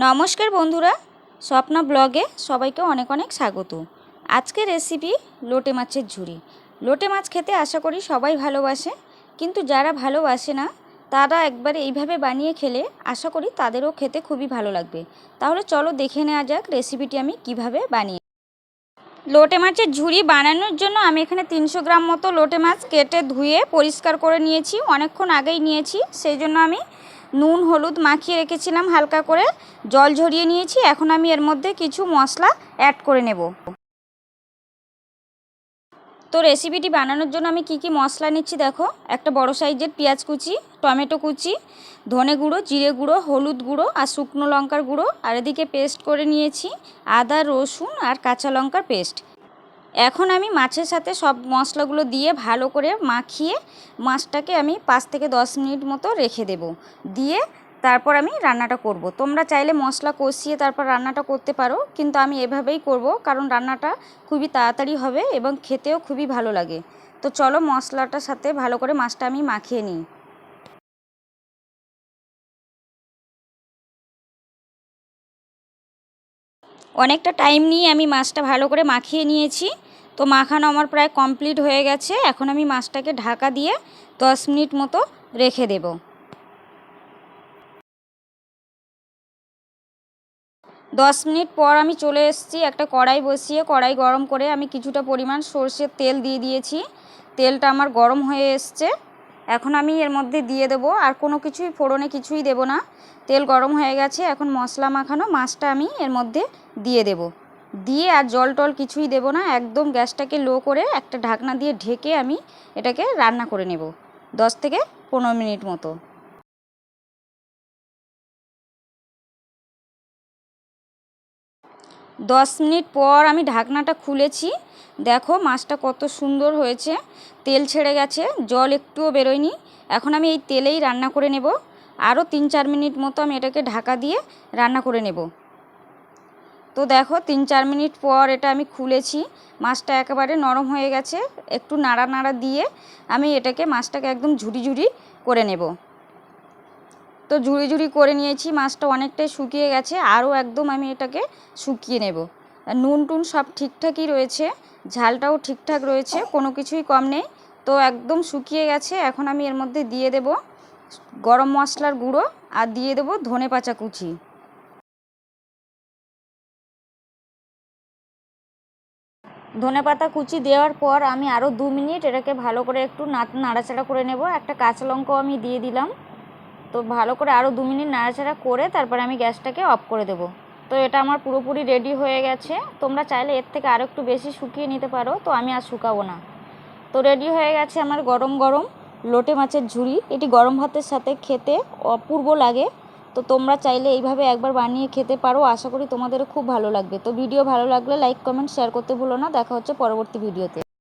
নমস্কার বন্ধুরা, স্বপ্না ব্লগে সবাইকে অনেক অনেক স্বাগত। আজকের রেসিপি লোটে মাছের ঝুরি। লোটে মাছ খেতে আশা করি সবাই ভালোবাসে, কিন্তু যারা ভালোবাসে না তারা একবার এইভাবে বানিয়ে খেলে আশা করি তাদেরও খেতে খুবই ভালো লাগবে। তাহলে চলো দেখে নেওয়া যাক রেসিপিটি আমি কিভাবে বানিয়ে। লোটে মাছের ঝুরি বানানোর জন্য আমি এখানে 300 গ্রাম মতো লোটে মাছ কেটে ধুয়ে পরিষ্কার করে নিয়েছি। অনেকক্ষণ আগেই নিয়েছি, সেই জন্য আমি নুন হলুদ মাখিয়ে রেখেছিলাম, হালকা করে জল ঝরিয়ে নিয়েছি। এখন আমি এর মধ্যে কিছু মশলা অ্যাড করে নেব। তো রেসিপিটি বানানোর জন্য আমি কি কি মশলা নিচ্ছি দেখো। একটা বড় সাইজের পেঁয়াজ কুচি, টমেটো কুচি, ধনে গুঁড়ো, জিরে গুঁড়ো, হলুদ গুঁড়ো আর শুকনো লঙ্কার গুঁড়ো, আর এদিকে পেস্ট করে নিয়েছি আদা রসুন আর কাঁচা লঙ্কার পেস্ট। এখন আমি মাছের সাথে সব মশলাগুলো দিয়ে ভালো করে মাখিয়ে মাছটাকে আমি 5 থেকে 10 মিনিট মতো রেখে দেব। দিয়ে তারপর আমি রান্নাটা করব। তোমরা চাইলে মশলা কষিয়ে তারপর রান্নাটা করতে পারো, কিন্তু আমি এভাবেই করব কারণ রান্নাটা খুবই তাড়াতাড়ি হবে এবং খেতেও খুবই ভালো লাগে। তো চলো মশলাটার সাথে ভালো করে মাছটা আমি মাখিয়ে নিই। অনেকটা টাইম নিয়ে আমি মাছটা ভালো করে মাখিয়ে নিয়েছি। তো মাখানো আমার প্রায় কমপ্লিট হয়ে গেছে। এখন আমি মাছটাকে ঢাকা দিয়ে 10 মিনিট মতো রেখে দেব। 10 মিনিট পর আমি চলে এসেছি। একটা কড়াই বসিয়ে কড়াই গরম করে আমি কিছুটা পরিমাণ সরষের তেল দিয়ে দিয়েছি। তেলটা আমার গরম হয়ে এসছে। এখন আমি এর মধ্যে দিয়ে দেবো, আর কোনো কিছুই ফোড়নে কিছুই দেব না। তেল গরম হয়ে গেছে, এখন মশলা মাখানো মাছটা আমি এর মধ্যে দিয়ে দেব। দিয়ে আর জল টল কিছুই দেব না, একদম গ্যাসটাকে লো করে একটা ঢাকনা দিয়ে ঢেকে আমি এটাকে রান্না করে নেব 10 থেকে 15 মিনিট মতো। 10 মিনিট পর আমি ঢাকনাটা খুলেছি। দেখো মাছটা কত সুন্দর হয়েছে, তেল ছেড়ে গেছে, জল একটুও বেরোয়নি। এখন আমি এই তেলেই রান্না করে নেব। আরও 3-4 মিনিট মতো আমি এটাকে ঢাকা দিয়ে রান্না করে নেব। তো দেখো 3-4 মিনিট পর এটা আমি খুলেছি। মাছটা একেবারে নরম হয়ে গেছে। একটু নাড়া নাড়া দিয়ে আমি এটাকে মাছটাকে একদম ঝুরি ঝুরি করে নেব। তো ঝুরি ঝুরি করে নিয়েছি, মাছটা অনেকটাই শুকিয়ে গেছে, আরও একদম আমি এটাকে শুকিয়ে নেব। নুন টুন সব ঠিকঠাকই রয়েছে, ঝালটাও ঠিকঠাক রয়েছে, কোনো কিছুই কম নেই। তো একদম শুকিয়ে গেছে। এখন আমি এর মধ্যে দিয়ে দেব গরম মশলার গুঁড়ো আর দিয়ে দেব ধনে পাতা কুচি। ধনেপাতা কুচি দেওয়ার পর আমি আরও 2 মিনিট এটাকে ভালো করে একটু নাড়াচাড়া করে নেব। একটা কাঁচা লঙ্কাও আমি দিয়ে দিলাম। তো ভালো করে আরও 2 মিনিট নাড়াচাড়া করে তারপরে আমি গ্যাসটাকে অফ করে দেব। তো এটা আমার পুরোপুরি রেডি হয়ে গেছে। তোমরা চাইলে এর থেকে আরও একটু বেশি শুকিয়ে নিতে পারো, তো আমি আর শুকাবো না। তো রেডি হয়ে গেছে আমার গরম গরম লোটে মাছের ঝুরি। এটি গরম ভাতের সাথে খেতে অপূর্ব লাগে। তো তোমরা চাইলে এইভাবে একবার বানিয়ে খেতে পারো, আশা করি তোমাদের খুব ভালো লাগবে। তো ভিডিও ভালো লাগলে লাইক কমেন্ট শেয়ার করতে ভুলো না। দেখা হচ্ছে পরবর্তী ভিডিওতে।